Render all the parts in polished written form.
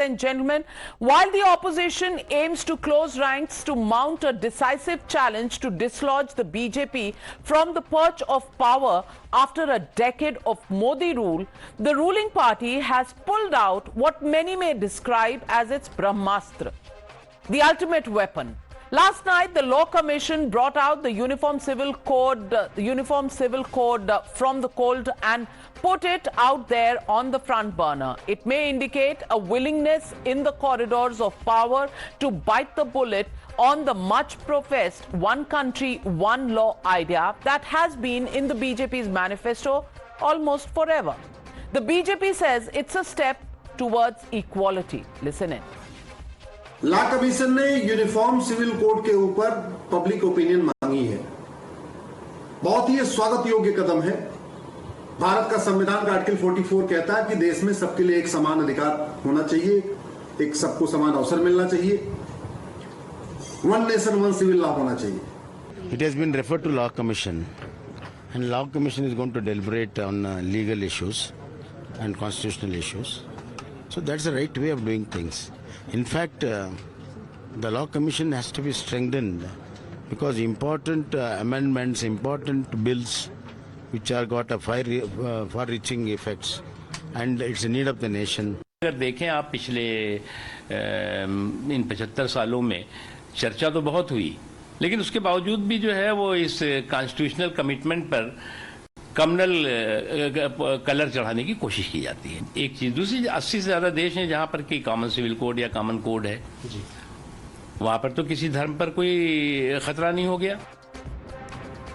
and gentlemen, while the opposition aims to close ranks to mount a decisive challenge to dislodge the BJP from the perch of power after a decade of Modi rule, the ruling party has pulled out what many may describe as its Brahmastra, the ultimate weapon. Last night, the Law Commission brought out the Uniform Civil Code, from the cold and put it out there on the front burner. It may indicate a willingness in the corridors of power to bite the bullet on the much-professed one country, one law idea that has been in the BJP's manifesto almost forever. The BJP says it's a step towards equality. Listen in. Law commission ने uniform civil code के ऊपर public opinion मांगी है। बहुत ही स्वागत योग्य कदम है। भारत का संविधान का आर्टिकल 44 कहता है कि देश में सबके लिए एक समान अधिकार होना चाहिए, एक सबको समान अवसर मिलना चाहिए, one nation one civil law होना चाहिए। It has been referred to Law Commission, and Law Commission is going to deliberate on legal issues and constitutional issues. So that's the right way of doing things. In fact, the Law Commission has to be strengthened because important amendments, important bills which are got a far-reaching effects, and it's a need of the nation. अगर देखें आप पिछले इन 75 सालों में चर्चा तो बहुत हुई, लेकिन उसके बावजूद भी जो है वो इस कॉन्स्टिट्यूशनल कमिटमेंट पर कम्युनल कलर चढ़ाने की कोशिश की जाती है। एक चीज, दूसरी 80 से ज्यादा देश हैं जहां पर कि कॉमन सिविल कोड या कॉमन कोड है, वहां पर तो किसी धर्म पर कोई खतरा नहीं हो गया।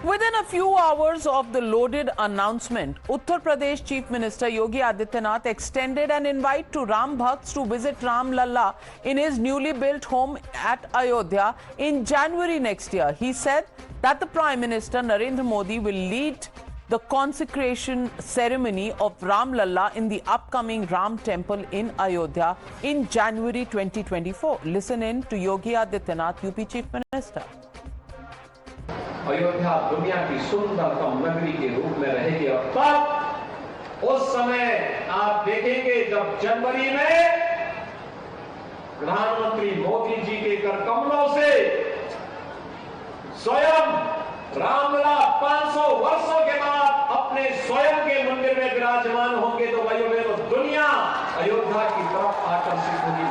Within a few hours of the loaded announcement, Uttar Pradesh Chief Minister Yogi Adityanath extended an invite to Ram Bhakts to visit Ram Lalla in his newly built home at Ayodhya in January next year. He said that the Prime Minister Narendra Modi will lead the consecration ceremony of Ram Lalla in the upcoming Ram Temple in Ayodhya in January 2024. Listen in to Yogi Adityanath, UP Chief Minister. Ayodhya दुनिया की सुंदरतम नगरी के रूप में रहेगी और तब उस समय आप देखेंगे जब जनवरी में प्रधानमंत्री मोदी जी के कर कमलों से स्वयं रामलला 500 वर्षों के बाद अपने स्वयं के मंदिर में विराजमान होंगे तो भाइयों तो दुनिया अयोध्या की तरफ आकर्षित होगी।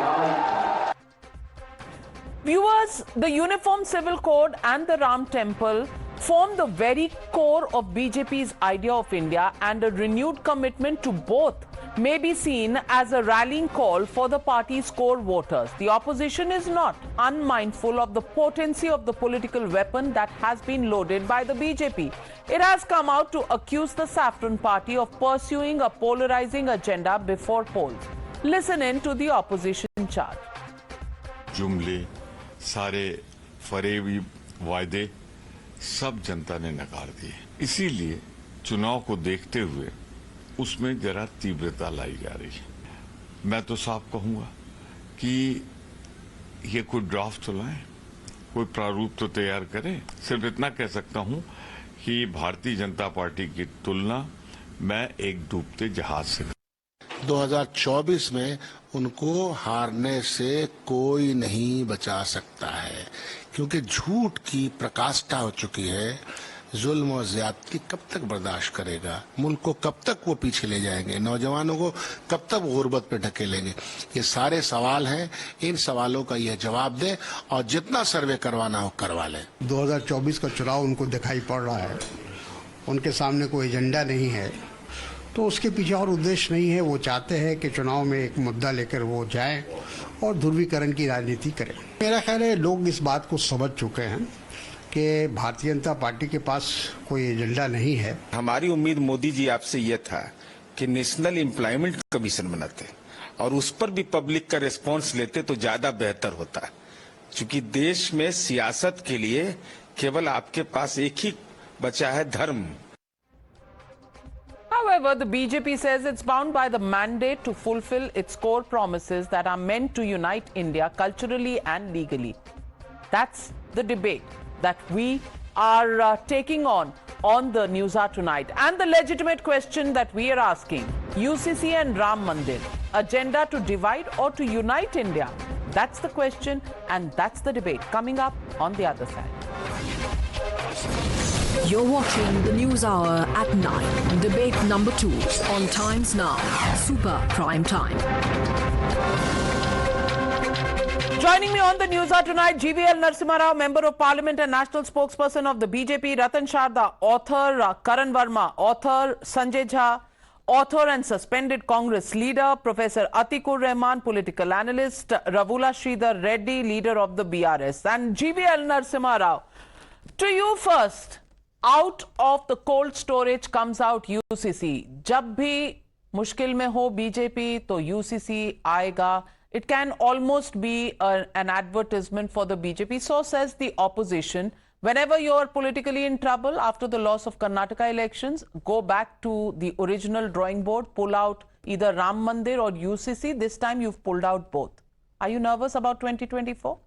Viewers, the Uniform Civil Code and the Ram Temple form the very core of BJP's idea of India, and a renewed commitment to both may be seen as a rallying call for the party's core voters. The opposition is not unmindful of the potency of the political weapon that has been loaded by the BJP. It has come out to accuse the Saffron Party of pursuing a polarizing agenda before polls. Listen in to the opposition charge. जुमले, सारे फरेबी वायदे सब जनता ने नकार दिए। इसीलिए चुनाव को देखते हुए उसमें जरा तीव्रता लाई जा रही है। मैं तो साफ कहूंगा कि ये कोई ड्राफ्ट तो लाए, कोई प्रारूप तो तैयार करे। सिर्फ इतना कह सकता हूं कि भारतीय जनता पार्टी की तुलना मैं एक डूबते जहाज से 2024 में उनको हारने से कोई नहीं बचा सकता है, क्योंकि झूठ की प्रकाष्ठा हो चुकी है। जुल्म और ज्यादती कब तक बर्दाश्त करेगा? मुल्क को कब तक वो पीछे ले जाएंगे? नौजवानों को कब तक गुर्बत पे ढकेलेंगे? ये सारे सवाल हैं। इन सवालों का यह जवाब दे और जितना सर्वे करवाना हो करवा ले। 2024 का चुनाव उनको दिखाई पड़ रहा है, उनके सामने कोई एजेंडा नहीं है, तो उसके पीछे और उद्देश्य नहीं है। वो चाहते हैं कि चुनाव में एक मुद्दा लेकर वो जाएं और ध्रुवीकरण की राजनीति करें। मेरा ख्याल है लोग इस बात को समझ चुके हैं कि भारतीय जनता पार्टी के पास कोई एजेंडा नहीं है। हमारी उम्मीद मोदी जी आपसे ये था कि नेशनल एम्प्लॉयमेंट कमीशन बनाते और उस पर भी पब्लिक का रिस्पॉन्स लेते तो ज्यादा बेहतर होता, क्योंकि देश में सियासत के लिए केवल आपके पास एक ही बचा है, धर्म। However, the BJP says it's bound by the mandate to fulfill its core promises that are meant to unite India culturally and legally. That's the debate that we are taking on the Newshour tonight. And the legitimate question that we are asking, UCC and Ram Mandir, agenda to divide or to unite India? That's the question, and that's the debate coming up on the other side. You're watching the News Hour at 9. Debate number 2 on Times Now. Super Prime Time. Joining me on the News Hour tonight, GVL Narasimha Rao, Member of Parliament and National Spokesperson of the BJP, Ratan Sharda, author Karan Verma, author Sanjay Jha, author and suspended Congress leader, Professor Atikur Rahman, political analyst, Ravula Sridhar Reddy, leader of the BRS, and GVL Narasimha Rao. To you first. Out of the cold storage comes out UCC. जब भी मुश्किल में हो BJP तो UCC आएगा. It can almost be an advertisement for the BJP. So says the opposition. Whenever you're politically in trouble after the loss of Karnataka elections, go back to the original drawing board, pull out either Ram Mandir or UCC. This time you've pulled out both. Are you nervous about 2024?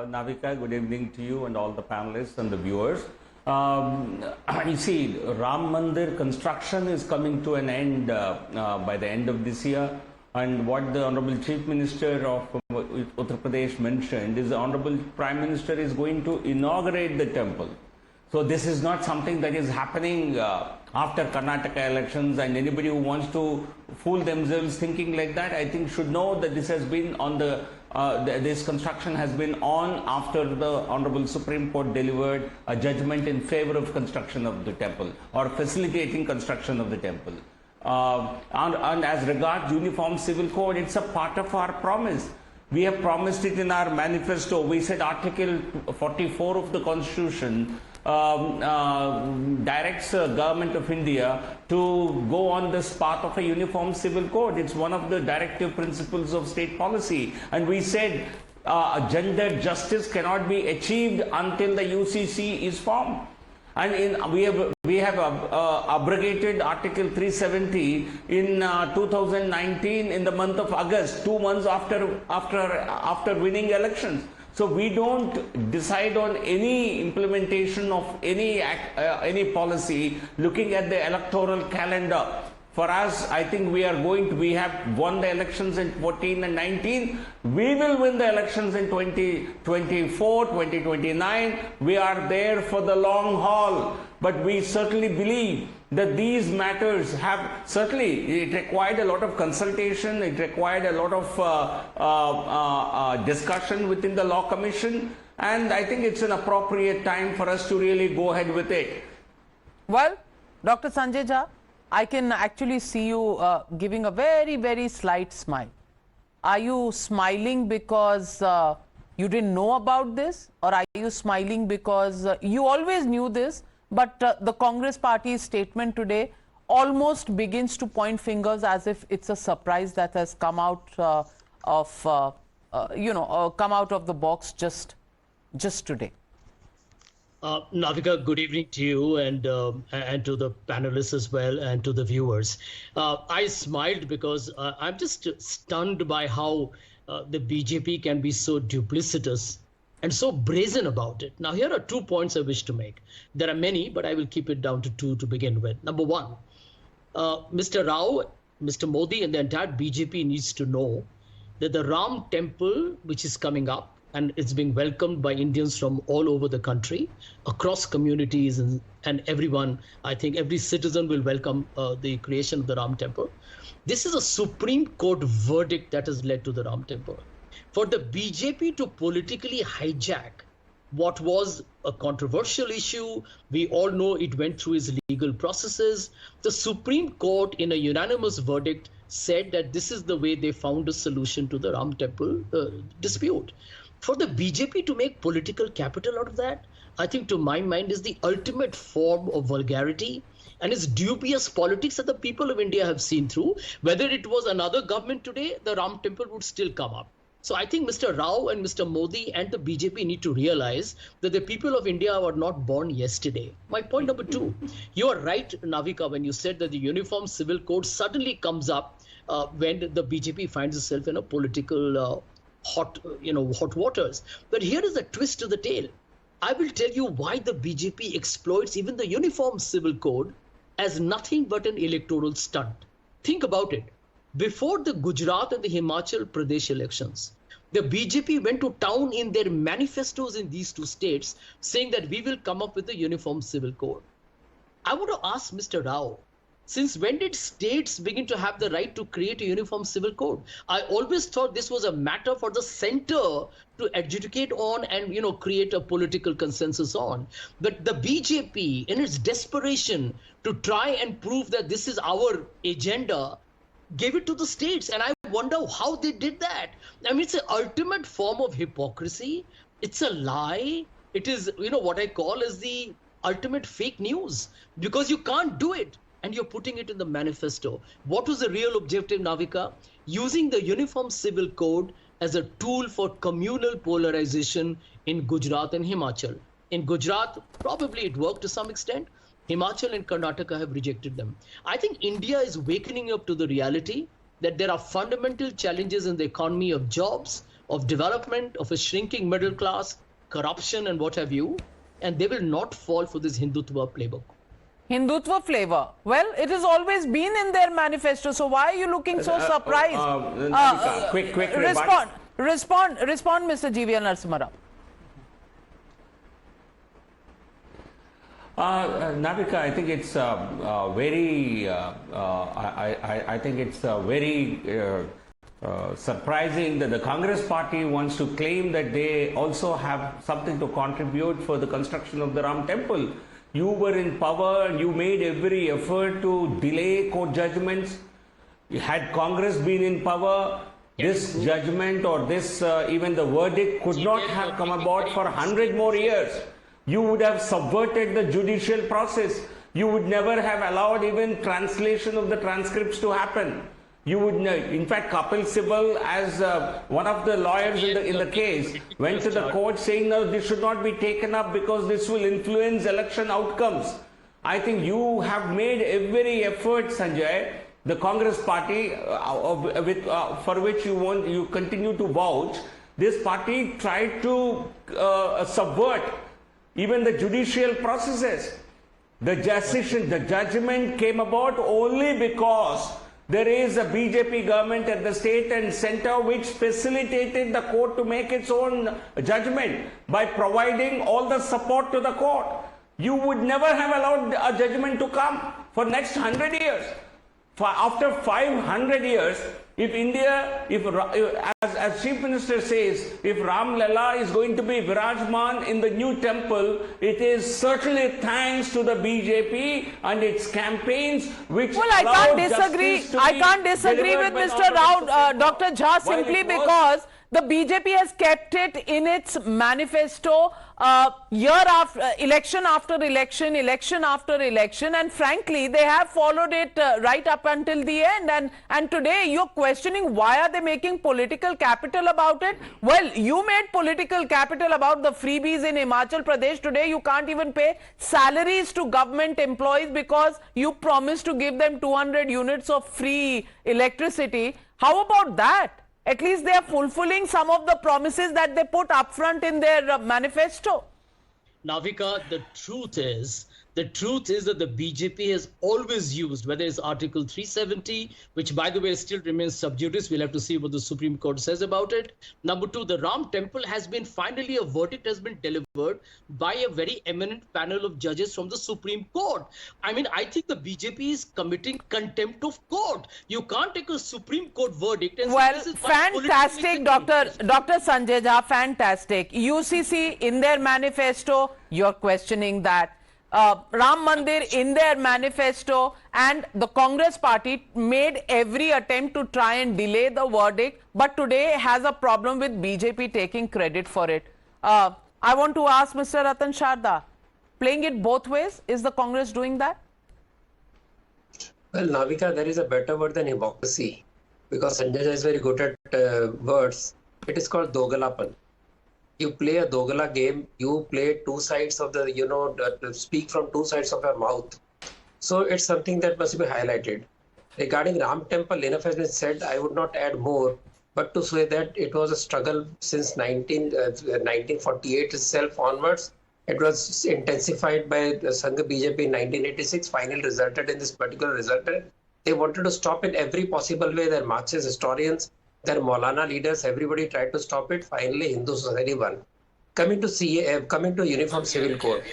Navika, good evening to you and all the panelists and the viewers. You see, Ram Mandir construction is coming to an end by the end of this year. And what the Honorable Chief Minister of Uttar Pradesh mentioned is the Honorable Prime Minister is going to inaugurate the temple. So this is not something that is happening after Karnataka elections, and anybody who wants to fool themselves thinking like that, I think should know that this has been on this construction has been on after the Honorable Supreme Court delivered a judgment in favor of construction of the temple or facilitating construction of the temple. And as regards Uniform Civil Code, it's a part of our promise. We have promised it in our manifesto. We said Article 44 of the Constitution directs the Government of India to go on this path of a uniform civil code. It's one of the directive principles of state policy. And we said gender justice cannot be achieved until the UCC is formed. And we have abrogated Article 370 in 2019 in the month of August, 2 months after winning elections. So we don't decide on any implementation of any policy looking at the electoral calendar. For us, I think we have won the elections in 14 and 19. We will win the elections in 2024, 2029. We are there for the long haul. But we certainly believe that these matters it required a lot of consultation, it required a lot of discussion within the Law Commission, and I think it's an appropriate time for us to really go ahead with it. Well, Dr. Sanjay Jha, I can actually see you giving a very, very slight smile. Are you smiling because you didn't know about this, or are you smiling because you always knew this, but the Congress party's statement today almost begins to point fingers as if it's a surprise that has come out come out of the box just today? Navika, good evening to you and to the panelists as well and to the viewers. I smiled because I'm just stunned by how the BJP can be so duplicitous and so brazen about it. Now, here are 2 points I wish to make. There are many, but I will keep it down to 2 to begin with. Number one, Mr. Rao, Mr. Modi and the entire BJP needs to know that the Ram temple, which is coming up, and it's being welcomed by Indians from all over the country, across communities and everyone. I think every citizen will welcome the creation of the Ram temple. This is a Supreme Court verdict that has led to the Ram temple. For the BJP to politically hijack what was a controversial issue, we all know it went through its legal processes. The Supreme Court, in a unanimous verdict, said that this is the way they found a solution to the Ram temple dispute. For the BJP to make political capital out of that, I think to my mind is the ultimate form of vulgarity and is dubious politics that the people of India have seen through. Whether it was another government today, the Ram temple would still come up. So I think Mr. Rao and Mr. Modi and the BJP need to realize that the people of India were not born yesterday. My point number 2, you are right, Navika, when you said that the Uniform Civil Code suddenly comes up when the BJP finds itself in a political hot waters. But here is a twist to the tale. I will tell you why the BJP exploits even the Uniform Civil Code as nothing but an electoral stunt. Think about it. Before the Gujarat and the Himachal Pradesh elections, the BJP went to town in their manifestos in these two states saying that we will come up with a uniform civil code. I want to ask Mr. Rao, since when did states begin to have the right to create a uniform civil code? I always thought this was a matter for the center to adjudicate on and, create a political consensus on. But the BJP, in its desperation to try and prove that this is our agenda, gave it to the states. And I wonder how they did that. I mean, it's an ultimate form of hypocrisy. It's a lie. It is, what I call as the ultimate fake news, because you can't do it. And you're putting it in the manifesto. What was the real objective, Navika? Using the Uniform Civil Code as a tool for communal polarization in Gujarat and Himachal. In Gujarat, probably it worked to some extent. Himachal and Karnataka have rejected them. I think India is wakening up to the reality that there are fundamental challenges in the economy of jobs, of development, of a shrinking middle class, corruption and what have you. And they will not fall for this Hindutva playbook. Hindutva flavor. Well, it has always been in their manifesto. So why are you looking so surprised? Quick Respond, Mr. GVL Narasimha Rao. Navika, I think it's very surprising that the Congress party wants to claim that they also have something to contribute for the construction of the Ram temple. You were in power and you made every effort to delay court judgments. Had Congress been in power, this judgment or this even the verdict could not have come about for 100 more years. You would have subverted the judicial process. You would never have allowed even translation of the transcripts to happen. You would, in fact, Kapil Sibal, as one of the lawyers in the case, went to the court saying, no, this should not be taken up because this will influence election outcomes. I think you have made every effort, Sanjay, the Congress party, for which you continue to vouch. This party tried to subvert even the judicial processes. The judgment came about only because there is a BJP government at the state and center which facilitated the court to make its own judgment by providing all the support to the court. You would never have allowed a judgment to come for next 100 years. After 500 years, if India, as Chief Minister says, if Ram Lalla is going to be Virajman in the new temple, it is certainly thanks to the BJP and its campaigns which I can't disagree with Mr. Rao, Dr. Jha, simply because the BJP has kept it in its manifesto election after election, and frankly, they have followed it right up until the end. And today, you're questioning why are they making political capital about it? Well, you made political capital about the freebies in Himachal Pradesh. Today, you can't even pay salaries to government employees because you promised to give them 200 units of free electricity. How about that? At least they are fulfilling some of the promises that they put up front in their manifesto. Navika, the truth is that the BJP has always used, whether it's Article 370, which by the way still remains sub judice, we'll have to see what the Supreme Court says about it. Number two, the Ram temple has been finally, a verdict has been delivered by a very eminent panel of judges from the Supreme Court. I mean, I think the BJP is committing contempt of court. You can't take a Supreme Court verdict and well, say this is fantastic, Dr. Sanjay Jha, fantastic. UCC in their manifesto, you're questioning that. Ram Mandir in their manifesto, and the Congress party made every attempt to try and delay the verdict, but today has a problem with BJP taking credit for it. I want to ask Mr. Ratan Sharda, playing it both ways, is the Congress doing that? Well, Navika, there is a better word than hypocrisy, because Sanjay Jha is very good at words. It is called dogalapan. You play a dogala game, you play two sides of the, speak from two sides of your mouth. So it's something that must be highlighted. Regarding Ram Temple, enough has been said. I would not add more, but to say that it was a struggle since 1948 itself onwards. It was intensified by the Sangh BJP in 1986, finally resulted in this particular result. They wanted to stop in every possible way. Their Marxist historians, their Maulana leaders, everybody tried to stop it. Finally, Hindu society won. Coming to CA, coming to Uniform Civil Code,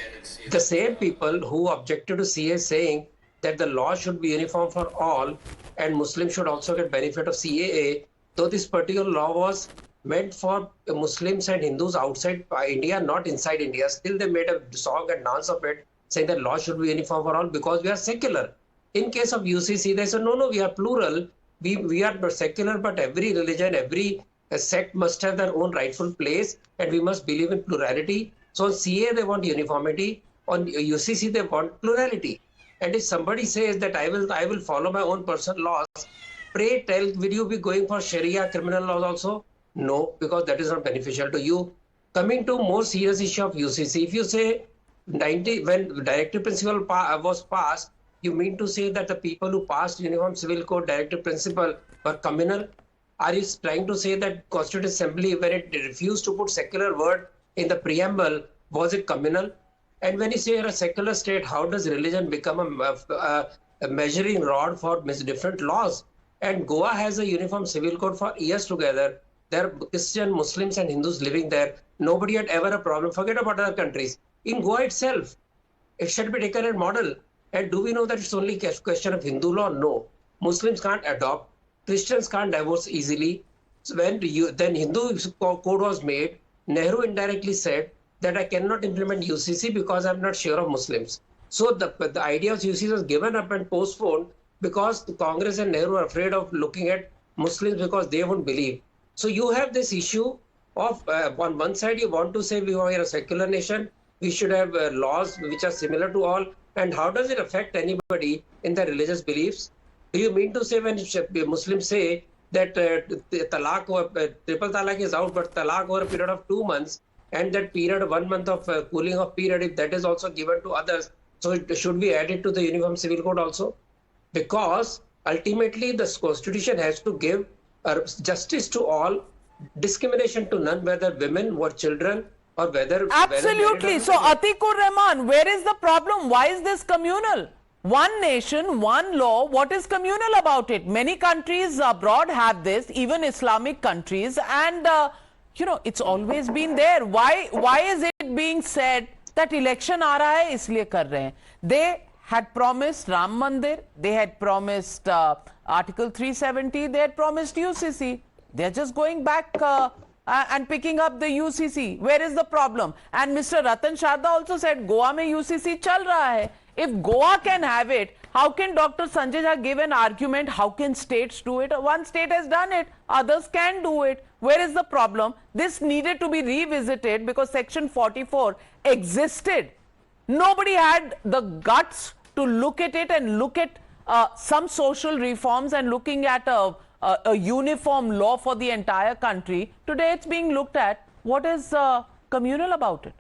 the same people who objected to CA saying that the law should be uniform for all and Muslims should also get benefit of CAA, though this particular law was meant for Muslims and Hindus outside India, not inside India, still they made a song and dance of it saying that law should be uniform for all because we are secular. In case of UCC, they said, no, we are plural. We are secular, but every religion, every sect must have their own rightful place and we must believe in plurality. So on CA, they want uniformity. On UCC, they want plurality. And if somebody says that I will follow my own personal laws, pray tell, will you be going for Sharia criminal laws also? No, because that is not beneficial to you. Coming to more serious issue of UCC, if you say when directive principle was passed, you mean to say that the people who passed Uniform Civil Code directive principle were communal? Are you trying to say that Constituent Assembly, when it refused to put secular word in the preamble, was it communal? And when you say you're a secular state, how does religion become a measuring rod for different laws? And Goa has a Uniform Civil Code for years together. There are Christian, Muslims and Hindus living there. Nobody had ever a problem. Forget about other countries. In Goa itself, it should be taken as model. And do we know that it's only a question of Hindu law? No. Muslims can't adopt. Christians can't divorce easily. So when then Hindu code was made, Nehru indirectly said that I cannot implement UCC because I'm not sure of Muslims. So the idea of UCC was given up and postponed because the Congress and Nehru are afraid of looking at Muslims because they won't believe. So you have this issue of on one side you want to say we are a secular nation, we should have laws which are similar to all. And how does it affect anybody in their religious beliefs? Do you mean to say when Muslims say that triple talaq is out, but talaq over a period of 2 months, and that period, 1 month of cooling off period, if that is also given to others, so it should be added to the Uniform Civil Code also? Because ultimately the Constitution has to give justice to all, discrimination to none, whether women or children, or whether... Absolutely. So, Atikur Rahman, where is the problem? Why is this communal? One nation, one law. What is communal about it? Many countries abroad have this, even Islamic countries, and you know, it's always been there. Why is it being said that election aa raha hai isliye kar rahe hain? They had promised Ram Mandir, they had promised Article 370, they had promised UCC. They're just going back and picking up the UCC. Where is the problem? And Mr. Ratan Sharda also said, Goa mein UCC chal raha hai. If Goa can have it, how can Dr. Sanjay Jha give an argument? How can states do it? One state has done it, others can do it. Where is the problem? This needed to be revisited because Section 44 existed. Nobody had the guts to look at it and look at some social reforms and looking at a uniform law for the entire country. Today it's being looked at. What is communal about it?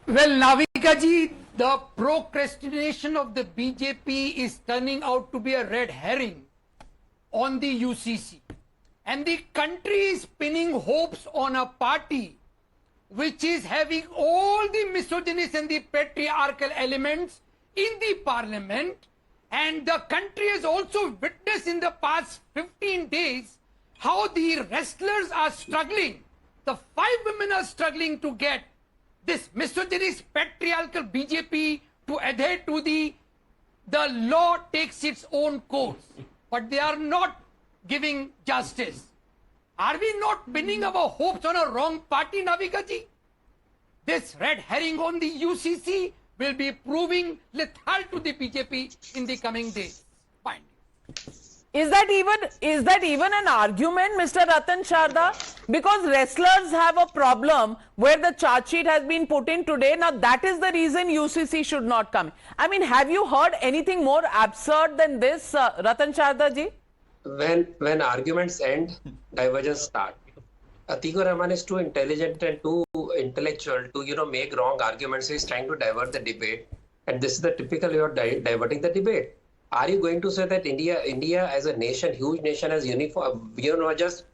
Well, Navika ji, the procrastination of the BJP is turning out to be a red herring on the UCC. And the country is pinning hopes on a party which is having all the misogynist and the patriarchal elements in the parliament. And the country has also witnessed in the past 15 days how the wrestlers are struggling. The 5 women are struggling to get this misogynist patriarchal BJP to adhere to the law takes its own course. But they are not giving justice. Are we not pinning our hopes on a wrong party, Navika ji? This red herring on the UCC will be proving lethal to the BJP in the coming days. Fine. Is that even an argument, Mr. Ratan Sharda? Because wrestlers have a problem where the charge sheet has been put in today. Now that is the reason UCC should not come. I mean, have you heard anything more absurd than this, Ratan Sharda ji? When arguments end, divergence start. Atikur Rahman is too intelligent and too intellectual to make wrong arguments. He's trying to divert the debate, and this is the typical way of diverting the debate. Are you going to say that India as a nation, huge nation, has uniform, just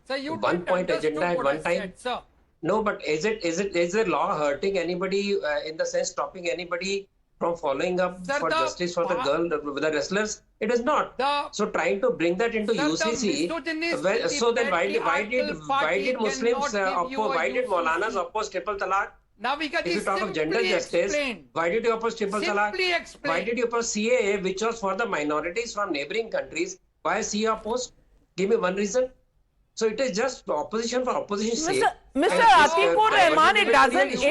one point agenda at one time? Sir. No, but is the law hurting anybody in the sense stopping anybody from following up for justice for the wrestlers? It is not. So trying to bring that into UCC, so then why did Muslims why did Maulanas oppose triple talaq? Navika, if you talk of gender justice, why did you oppose triple talaq? Why did you oppose CAA, which was for the minorities from neighboring countries? Why is CAA opposed? Give me one reason. So it is just opposition for opposition's sake. Mr. Atikur Rahman, it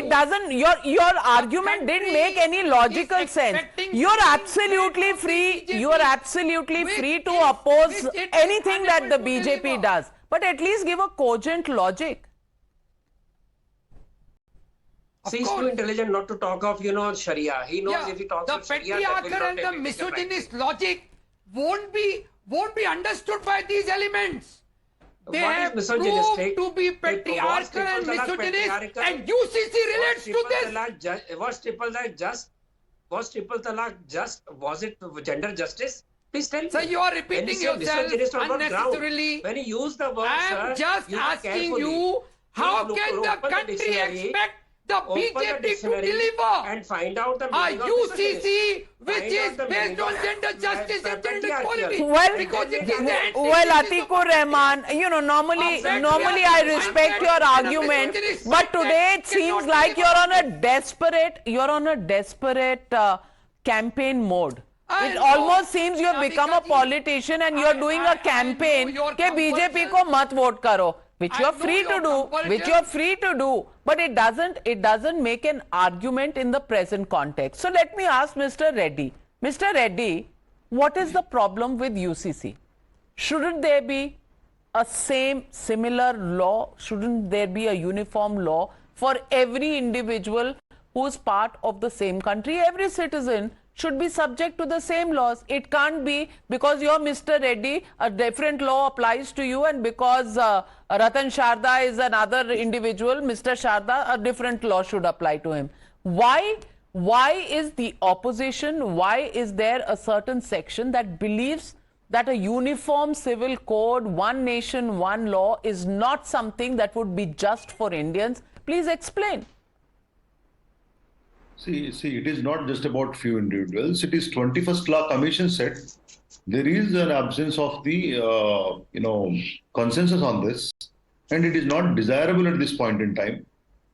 doesn't, your argument didn't make any logical sense. You're absolutely free to oppose anything that the BJP does. But at least give a cogent logic. See, he's too intelligent not to talk of, Sharia. He knows if he talks of Sharia, the patriarchal and the misogynist logic won't be understood by these elements. They have proved to be patriarchal and misogynist, and UCC relates to this. Was triple talaq just? Was triple talaq just? Was it gender justice? Please tell me. So you are repeating yourself unnecessarily. When you use the word, I am just asking you, how can the country expect the BJP to deliver and find out the UCC which is based on gender justice and gender equality? Well, Atikur Rahman, normally I respect your argument, but today it seems like you're on a desperate campaign mode. It almost seems you've become a politician and you're doing a campaign ke BJP ko mat vote karo. Which you're free to do, but it doesn't make an argument in the present context. So let me ask Mr. Reddy. Mr. Reddy, what is the problem with UCC? Shouldn't there be a similar law? Shouldn't there be a uniform law for every individual who's part of the same country? Every citizen should be subject to the same laws. It can't be because you're Mr. Reddy, a different law applies to you, and because Ratan Sharda is another individual, Mr. Sharda, a different law should apply to him. Why is the opposition, why is there a certain section that believes that a uniform civil code, one nation, one law is not something that would be just for Indians? Please explain. See, it is not just about few individuals. It is 21st Law Commission said there is an absence of the, consensus on this, and it is not desirable at this point in time,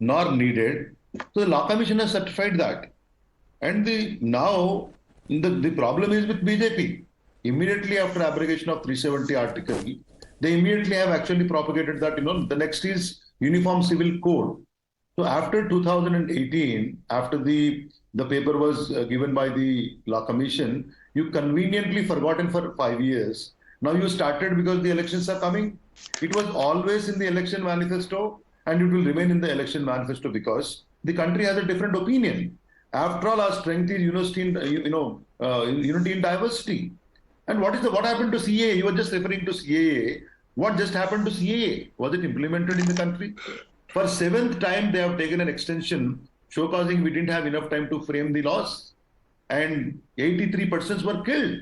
nor needed. So the Law Commission has certified that. And now the problem is with BJP. Immediately after abrogation of 370 article, they immediately have actually propagated that, the next is Uniform Civil Code. So after 2018, after the paper was given by the Law Commission, you conveniently forgotten for 5 years. Now you started because the elections are coming. It was always in the election manifesto, and it will remain in the election manifesto because the country has a different opinion. After all, our strength is unity in diversity. And what happened to CAA? You were just referring to CAA. What just happened to CAA? Was it implemented in the country? For 7th time, they have taken an extension, causing we didn't have enough time to frame the laws. And 83 persons were killed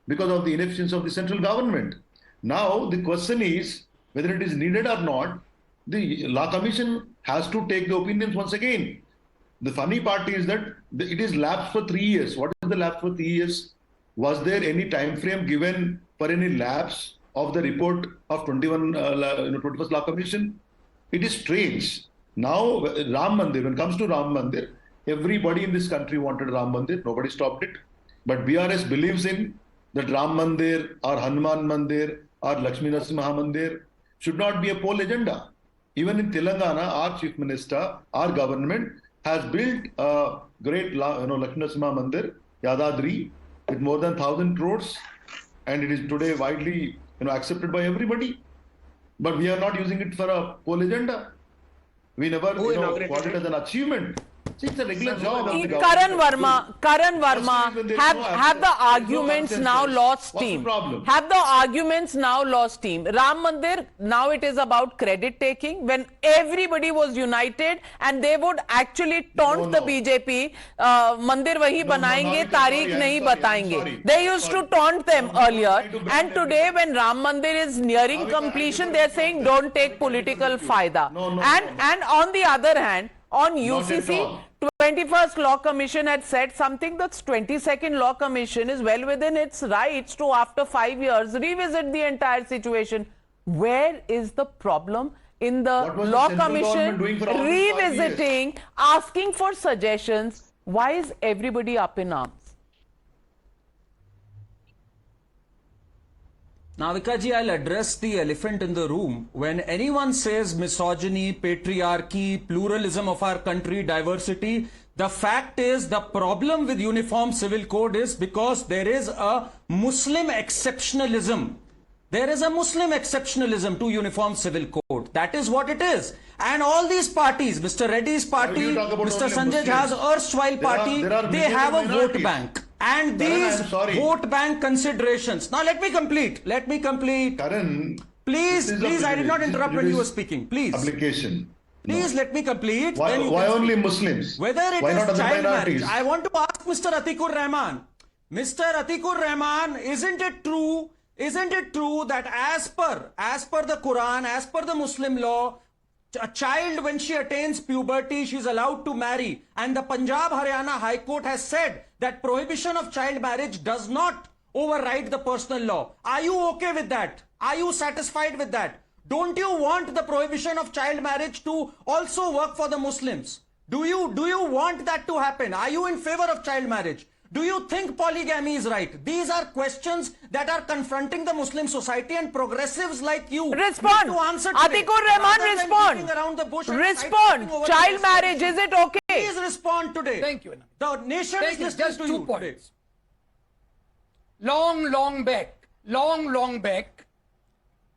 because of the inefficiency of the central government. Now, the question is whether it is needed or not. The Law Commission has to take the opinions once again. The funny part is that it is lapsed for 3 years. What is the lapse for 3 years? Was there any time frame given for any lapse of the report of 21st Law Commission? It is strange. Now, Ram Mandir, when it comes to Ram Mandir, everybody in this country wanted Ram Mandir. Nobody stopped it. But BRS believes in that Ram Mandir or Hanuman Mandir or Lakshmi Narasimha Mandir should not be a poll agenda. Even in Telangana, our Chief Minister, our government has built a great Lakshmi Narasimha Mandir, Yadadri, with more than 1,000 crores. And it is today widely accepted by everybody. But we are not using it for a poll agenda. We never got it as an achievement. See, it's a regular job of the Karan government. Verma, have the arguments now lost steam? Have the arguments now lost steam? Ram Mandir, now it is about credit taking, when everybody was united and they would actually taunt the BJP, Mandir wahi banayenge, Tariq nahi batayenge. They used to taunt them earlier, and today when Ram Mandir is nearing completion, they are saying don't take political faida. And on the other hand, on UCC, 21st Law Commission had said something. That's 22nd Law Commission is well within its rights to, after 5 years, revisit the entire situation. Where is the problem in the Law Commission revisiting, asking for suggestions? Why is everybody up in arms? Navika ji, I'll address the elephant in the room. When anyone says misogyny, patriarchy, pluralism of our country, diversity, the fact is the problem with Uniform Civil Code is because there is a Muslim exceptionalism. There is a Muslim exceptionalism to Uniform Civil Code. That is what it is. And all these parties, Mr. Reddy's party, Mr. Sanjay Jha's erstwhile party, they have a vote bank. And these vote bank considerations. Now let me complete. Karan, please, I did not interrupt when you were speaking. Please. Application. Please let me complete. Why only Muslims? Whether it is child marriage. I want to ask Mr. Atikur Rahman. Mr. Atikur Rahman, isn't it true that as per the Quran, as per the Muslim law, a child, when she attains puberty, she is allowed to marry, and the Punjab Haryana High Court has said that prohibition of child marriage does not override the personal law. Are you okay with that? Are you satisfied with that? Don't you want the prohibition of child marriage to also work for the Muslims? Do you want that to happen? Are you in favor of child marriage? Do you think polygamy is right? These are questions that are confronting the Muslim society, and progressives like you respond. To answer Atikur Rahman, respond. Child marriage, is it okay? Please respond today. Thank you. The nation is listening just to 2 you points. today. Long back,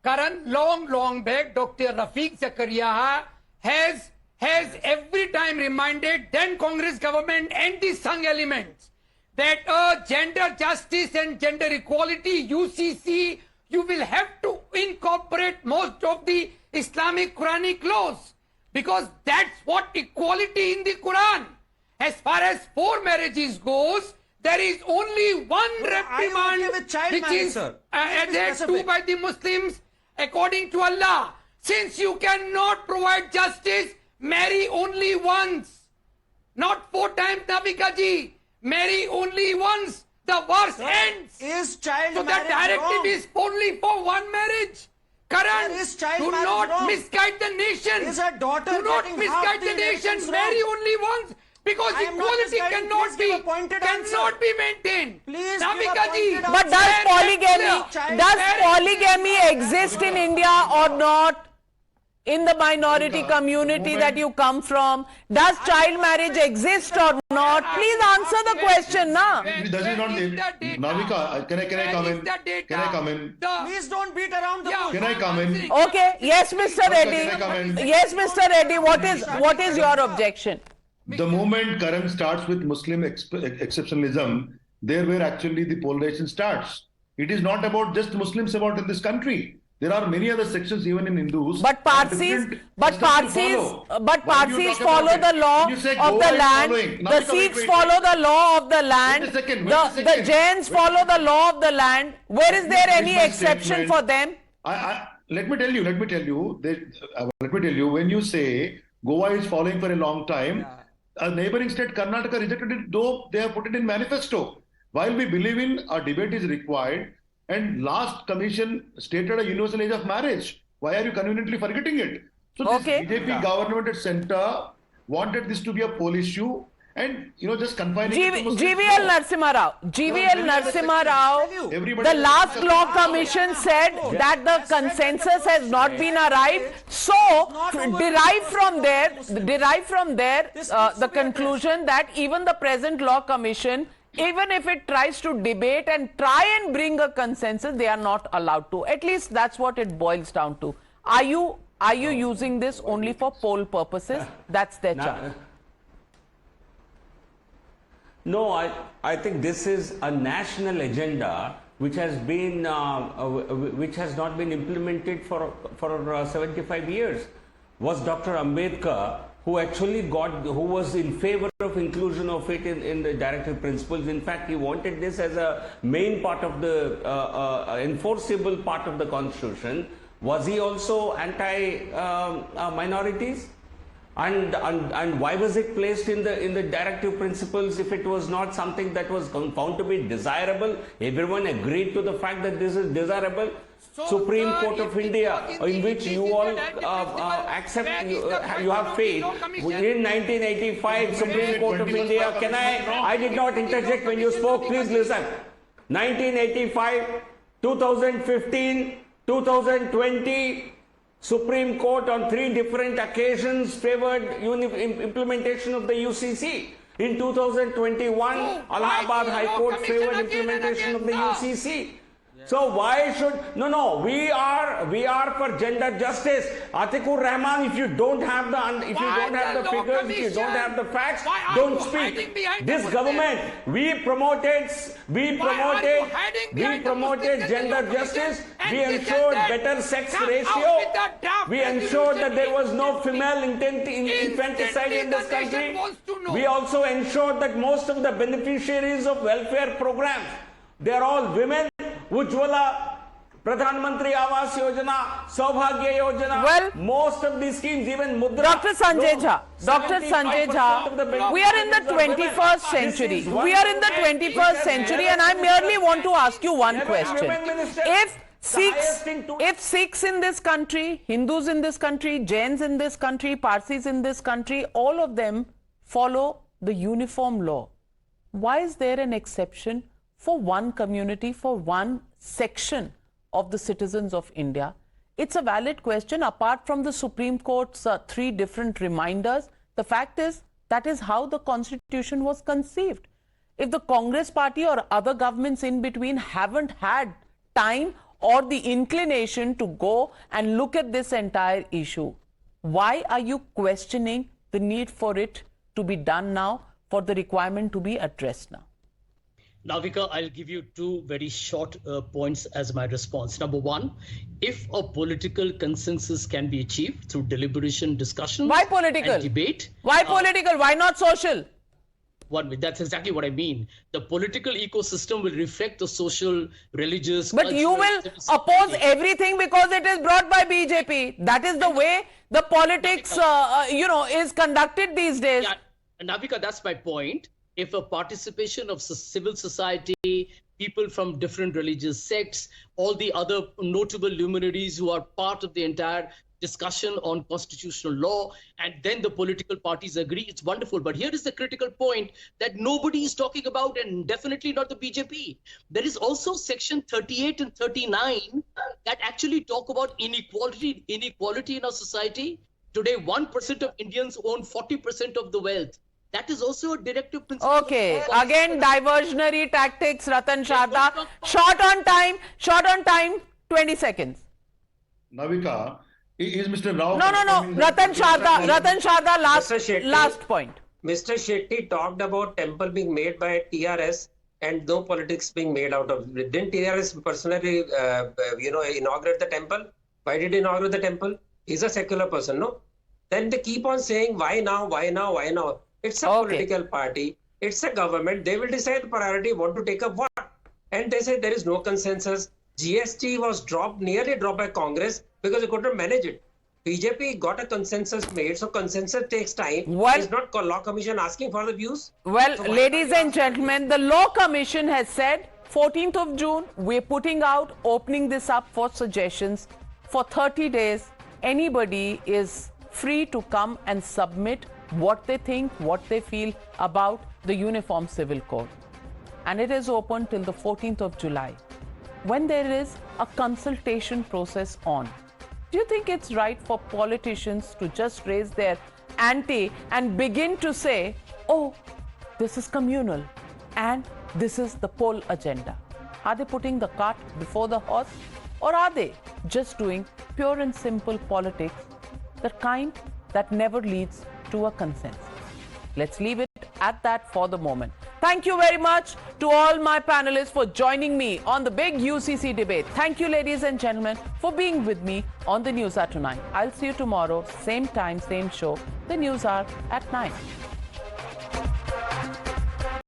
Karan, long back, Dr. Rafiq Zakaria has every time reminded then Congress government and the Sangh elements that gender justice and gender equality, UCC, you will have to incorporate most of the Islamic Quranic laws, because that's what equality in the Quran. As far as 4 marriages goes, there is only one reprimand which is adhered to by the Muslims according to Allah. Since you cannot provide justice, marry only once, not 4 times, Navika ji. Marry only once. The verse ends. Is child so marriage the directive wrong? is only for 1 marriage. Karan, do not misguide the nation. Is a daughter do not misguide the nation. Marry only once, because equality cannot be maintained. Please, Navika ji. But does polygamy exist in India or not? In the minority community that you come from, does child marriage exist or not? Please answer the question, na. Navika, can I come in? Please don't beat around the bush. Can I come in? Okay, yes, Mr. Reddy. Yes, Mr. Reddy, what is your objection? The moment Karan starts with Muslim exceptionalism, there where actually the polarization starts. It is not about just Muslims about in this country. There are many other sections even in Hindus. But Parsis follow the law of the land. The Sikhs follow the law of the land. The Jains follow the law of the land. Where is there any exception for them? Let me tell you. When you say Goa is following for a long time, a neighboring state Karnataka rejected it, though they have put it in manifesto. While we believe in a debate is required, and last commission stated a universal age of marriage. Why are you conveniently forgetting it? So this BJP government at center wanted this to be a poll issue, and just confining it to Muslims. GVL Narasimha Rao, the last law commission said that the consensus has not been arrived. So derive from there the conclusion that even the present law commission, even if it tries to debate and try and bring a consensus, they are not allowed to. At least that's what it boils down to. Are you using this only for poll purposes? That's their charge. No, I think this is a national agenda which has been which has not been implemented for 75 years. Was Dr. Ambedkar who actually who was in favor of inclusion of it in the directive principles. In fact, he wanted this as a main part of the enforceable part of the constitution. Was he also anti-minorities? And why was it placed in the directive principles if it was not something that was found to be desirable? Everyone agreed to the fact that this is desirable. Supreme Court of India, in which you all accept, you have faith. In 1985, Supreme Court of India, I did not interject when you spoke, please listen. 1985, 2015, 2020, Supreme Court on 3 different occasions favored implementation of the UCC. In 2021, Allahabad High Court favored implementation of the UCC. So why should we are for gender justice. Atikur Rahman, if you don't have the figures, if you don't have the facts, don't speak. This government, we promoted gender justice. We ensured better sex ratio. We ensured that there was no female infanticide in this country. We also ensured that most of the beneficiaries of welfare programs, they are all women. Ujjwala, Pradhan Mantri Awas Yojana, Saubhagya Yojana, well, most of these schemes, even Mudra. Dr. Sanjay Jha, we are in the 21st century. We are in the 21st century, and I merely want to ask you one question. If Sikhs in this country, Hindus in this country, Jains in this country, Parsis in this country, all of them follow the uniform law, why is there an exception for one community, for one section of the citizens of India? It's a valid question. Apart from the Supreme Court's 3 different reminders, the fact is that is how the Constitution was conceived. If the Congress party or other governments in between haven't had time or the inclination to go and look at this entire issue, why are you questioning the need for it to be done now, for the requirement to be addressed now? Navika, I'll give you 2 very short points as my response. Number 1, if a political consensus can be achieved through deliberation, discussion, why political? And debate. Why political? Why not social? That's exactly what I mean. The political ecosystem will reflect the social, religious. But you will oppose everything because it is brought by BJP. That is the way the politics, is conducted these days. Yeah, Navika, that's my point. If a participation of civil society, people from different religious sects, all the other notable luminaries who are part of the entire discussion on constitutional law, and then the political parties agree, it's wonderful. But here is the critical point that nobody is talking about, and definitely not the BJP. There is also section 38 and 39 that actually talk about inequality in our society. Today, 1% of Indians own 40% of the wealth. That is also a directive principle. Okay, again diversionary tactics, Ratan Sharda. Short on time, 20 seconds. Navika, is Mr. Rao... No, Ratan Sharda, last point. Mr. Shetty talked about temple being made by TRS and no politics being made out of it. Didn't TRS personally, inaugurate the temple? Why did he inaugurate the temple? He's a secular person, no? Then they keep on saying, why now? It's a political party. It's a government. They will decide the priority, want to take up what. And they say there is no consensus. GST was nearly dropped by Congress because they could not manage it. BJP got a consensus made, so consensus takes time. Well, it's not Law Commission asking for the views. Well, so ladies and gentlemen, the Law Commission has said 14th of June, we're opening this up for suggestions. For 30 days, anybody is free to come and submit what they think, what they feel about the Uniform Civil Code. And it is open till the 14th of July, when there is a consultation process on. Do you think it's right for politicians to just raise their ante and begin to say, oh, this is communal and this is the poll agenda? Are they putting the cart before the horse, or are they just doing pure and simple politics, the kind that never leads to a consensus? Let's leave it at that for the moment. Thank you very much to all my panelists for joining me on the big UCC debate. Thank you, ladies and gentlemen, for being with me on the News Hour tonight. I'll see you tomorrow, same time, same show, the News Hour at 9.